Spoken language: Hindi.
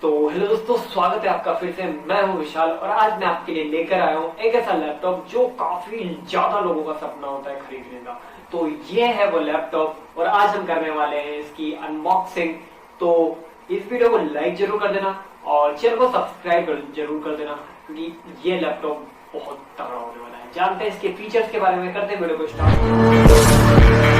तो हेलो दोस्तों, स्वागत है आपका फिर से। मैं हूं विशाल और आज मैं आपके लिए लेकर आया हूं एक ऐसा लैपटॉप जो काफी ज्यादा लोगों का सपना होता है खरीदने का। तो ये है वो लैपटॉप और आज हम करने वाले हैं इसकी अनबॉक्सिंग। तो इस वीडियो को लाइक जरूर कर देना और चैनल को सब्सक्राइब जरूर कर देना क्योंकि ये लैपटॉप बहुत तगड़ा होने वाला है। जानते हैं इसके फीचर्स के बारे में, करते हैं वीडियो को स्टार्ट।